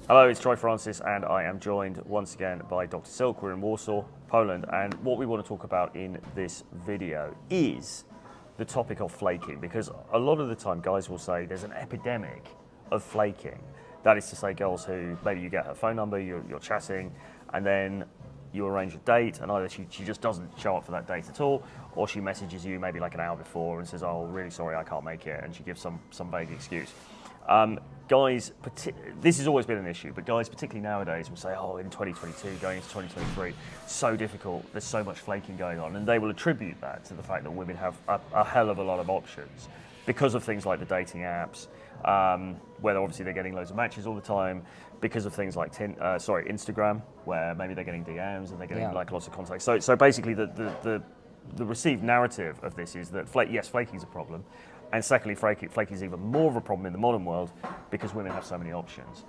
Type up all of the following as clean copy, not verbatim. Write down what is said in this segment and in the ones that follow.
Hello, it's Troy Francis, and I am joined once again by Dr. Silk. We're in Warsaw, Poland, and what we want to talk about in this video is the topic of flaking, because a lot of the time guys will say there's an epidemic of flaking. That is to say, girls who maybe you get her phone number, you're chatting, and then you arrange a date, and either she just doesn't show up for that date at all, or she messages you maybe like an hour before and says, "Oh, really sorry, I can't make it," and she gives some vague excuse. Guys, this has always been an issue, but guys, particularly nowadays, will say, "Oh, in 2022, going into 2023, so difficult. There's so much flaking going on," and they will attribute that to the fact that women have a hell of a lot of options because of things like the dating apps, where obviously they're getting loads of matches all the time, because of things like Instagram, where maybe they're getting DMs and they're getting like lots of contact. So basically, the received narrative of this is that flaking is a problem. And secondly, flaking is even more of a problem in the modern world because women have so many options.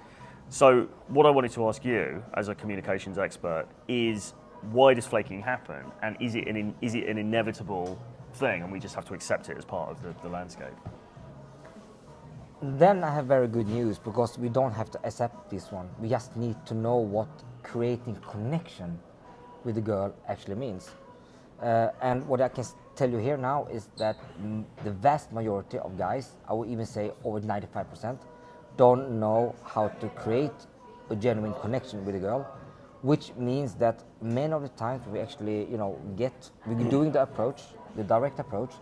So what I wanted to ask you, as a communications expert, is why does flaking happen? And is it an inevitable thing and we just have to accept it as part of the landscape? Then I have very good news, because we don't have to accept this one. We just need to know what creating connection with the girl actually means. And what I can tell you here now is that the vast majority of guys, I would even say over 95%, don't know how to create a genuine connection with a girl, which means that many of the times we actually, we're doing the approach, the direct approach,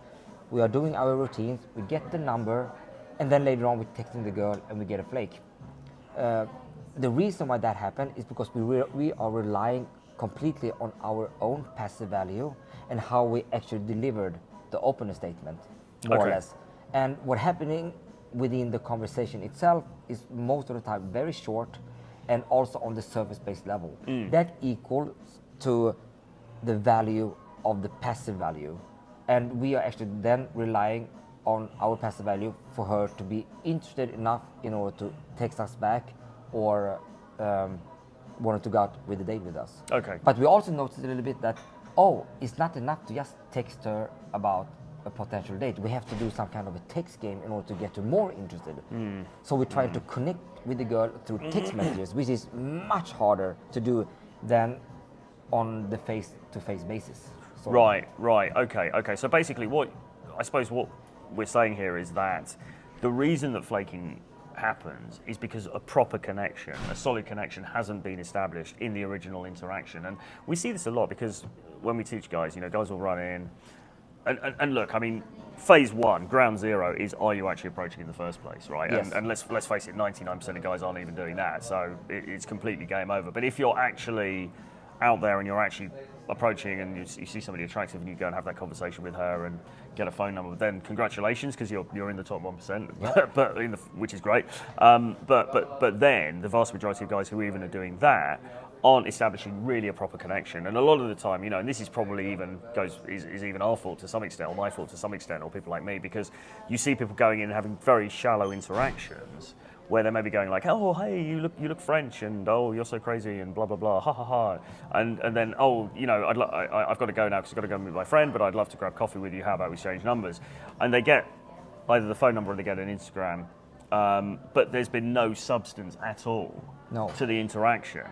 we are doing our routines, we get the number, and then later on we're texting the girl and we get a flake. The reason why that happened is because we are relying completely on our own passive value and how we actually delivered the opening statement, more or less. And what's happening within the conversation itself is most of the time very short and also on the surface-based level. That equals to the value of the passive value. And we are actually then relying on our passive value for her to be interested enough in order to text us back or wanted to go out with a date with us. Okay. But we also noticed a little bit that, it's not enough to just text her about a potential date. We have to do some kind of a text game in order to get her more interested. So we try to connect with the girl through text messages, which is much harder to do than on the face-to-face basis. So Right. Okay. So basically, what we're saying here is that the reason that flaking happens is because a proper connection, a solid connection, hasn't been established in the original interaction. And we see this a lot because when we teach guys, guys will run in and look, I mean, phase one, ground zero, is are you actually approaching in the first place, right? Yes. And let's face it, 99% of guys aren't even doing that, so it's completely game over. But if you're actually out there and you're actually approaching and you see somebody attractive and you go and have that conversation with her and get a phone number, then congratulations, because you're in the top 1%, but which is great. But then the vast majority of guys who even are doing that aren't establishing really a proper connection. And a lot of the time, and this is probably is even our fault to some extent, or my fault to some extent, or people like me, because you see people going in and having very shallow interactions where they may be going like, "Oh, hey, you look French," and "Oh, you're so crazy," and blah blah blah, ha ha ha, and then I've got to go now because I've got to go meet my friend, but I'd love to grab coffee with you. How about we exchange numbers? And they get either the phone number or they get an Instagram, but there's been no substance at all to the interaction.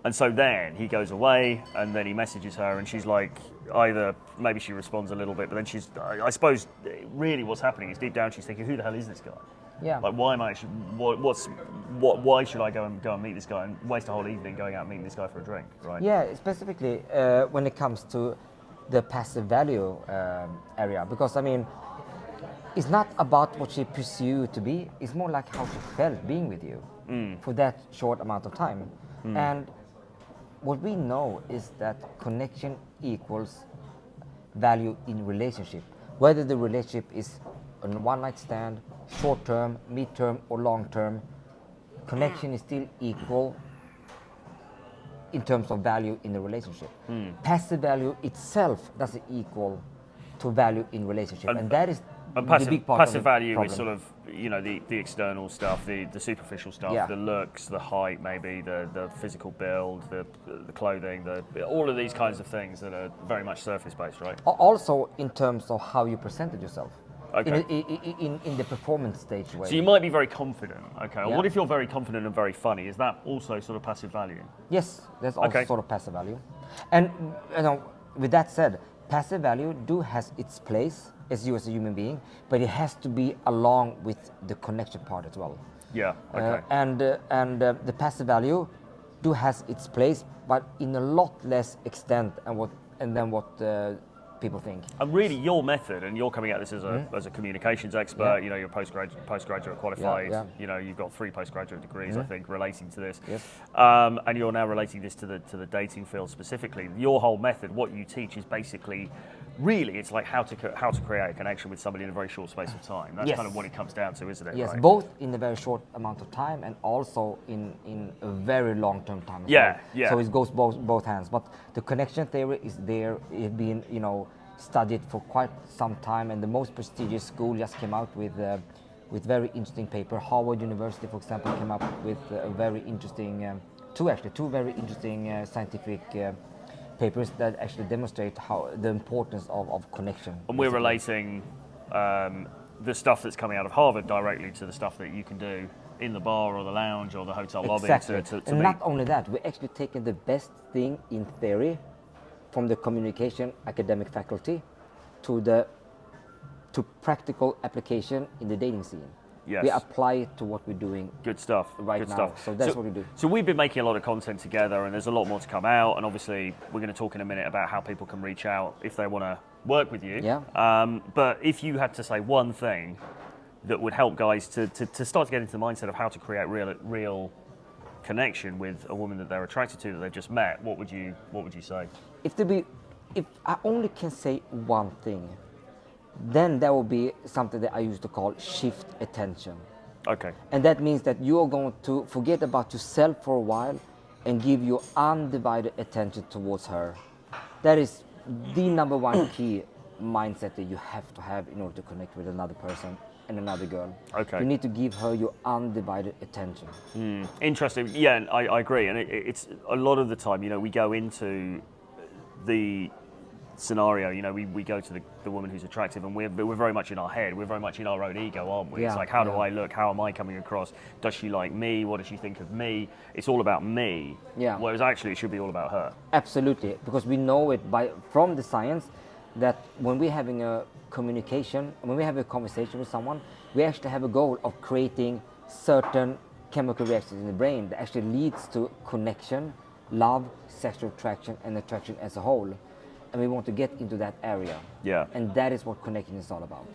And so then he goes away, and then he messages her, and she's like, either maybe she responds a little bit, but then I suppose really what's happening is deep down she's thinking, who the hell is this guy? Yeah. Like, why am I actually? Why should I go and meet this guy and waste a whole evening going out and meeting this guy for a drink, right? Yeah, specifically when it comes to the passive value area, because I mean, it's not about what she pursued to be. It's more like how she felt being with you for that short amount of time. And what we know is that connection equals value in relationship, whether the relationship is a one-night stand, short-term, mid-term, or long-term. Connection is still equal in terms of value in the relationship. Passive value itself doesn't equal to value in relationship, and that is And the big part passive of the value problem. is sort of, the external stuff, the superficial stuff, the looks, the height, maybe the physical build, the clothing, all of these kinds of things that are very much surface based, right? Also in terms of how you presented yourself. Okay. In the performance stage way. So you might be very confident. Okay. Yeah. What if you're very confident and very funny? Is that also sort of passive value? Yes, there's also Okay. sort of passive value. And with that said, passive value has its place as you as a human being, but it has to be along with the connection part as well. Yeah. Okay. The passive value has its place, but in a lot less extent than what people think. And really, your method, and you're coming at this as a communications expert. Yeah. You're postgraduate qualified. Yeah. You've got 3 postgraduate degrees, I think, relating to this. Yes. And you're now relating this to the dating field specifically. Your whole method, what you teach, is basically, really, it's like how to create a connection with somebody in a very short space of time. That's Yes. kind of what it comes down to, isn't it? Yes, right? both in a very short amount of time and also in a very long-term time as Yeah, well. yeah. So it goes both hands. But the connection theory is there. It's been studied for quite some time, and the most prestigious school just came out with very interesting paper. Harvard University, for example, came up with a very interesting two very interesting scientific papers that actually demonstrate the importance of connection. And we're relating the stuff that's coming out of Harvard directly to the stuff that you can do in the bar or the lounge or the hotel lobby. Exactly. To And meet. not only that, we're actually taking the best thing in theory from the communication academic faculty to practical application in the dating scene. Yes. We apply it to what we're doing Good stuff. right Good now. stuff. So that's what we do. So we've been making a lot of content together, and there's a lot more to come out. And obviously, we're going to talk in a minute about how people can reach out if they want to work with you. Yeah. But if you had to say one thing that would help guys to start to get into the mindset of how to create real connection with a woman that they're attracted to that they've just met, what would you say? If I only can say one thing, then that will be something that I used to call shift attention. Okay. And that means that you are going to forget about yourself for a while and give your undivided attention towards her. That is the number one key mindset that you have to have in order to connect with another person and another girl. Okay. You need to give her your undivided attention. Interesting. Yeah, and I agree. And it's a lot of the time, we go into the scenario, we go to the woman who's attractive, and we're very much in our head. We're very much in our own ego, aren't we? Yeah, It's like, how do yeah. I look? How am I coming across? Does she like me? What does she think of me? It's all about me. Yeah. Whereas actually, it should be all about her. Absolutely, because we know it from the science that when we're having a communication, when we have a conversation with someone, we actually have a goal of creating certain chemical reactions in the brain that actually leads to connection, love, sexual attraction, and attraction as a whole. And we want to get into that area. Yeah. And that is what connecting is all about.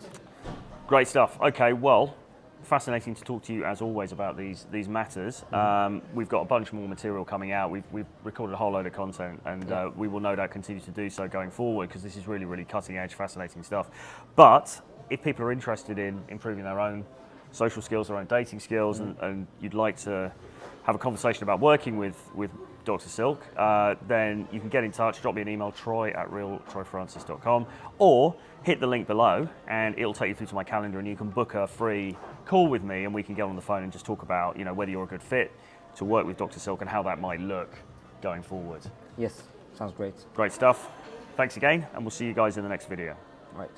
Great stuff. Okay, well, fascinating to talk to you as always about these matters. We've got a bunch more material coming out. We've recorded a whole load of content, and we will no doubt continue to do so going forward, because this is really, really cutting edge, fascinating stuff. But if people are interested in improving their own social skills, their own dating skills, and you'd like to have a conversation about working with Dr. Silk, then you can get in touch, drop me an email, troy@realtroyfrancis.com, or hit the link below and it'll take you through to my calendar, and you can book a free call with me, and we can get on the phone and just talk about whether you're a good fit to work with Dr. Silk and how that might look going forward. Yes, sounds great. Great stuff. Thanks again, and we'll see you guys in the next video. Right.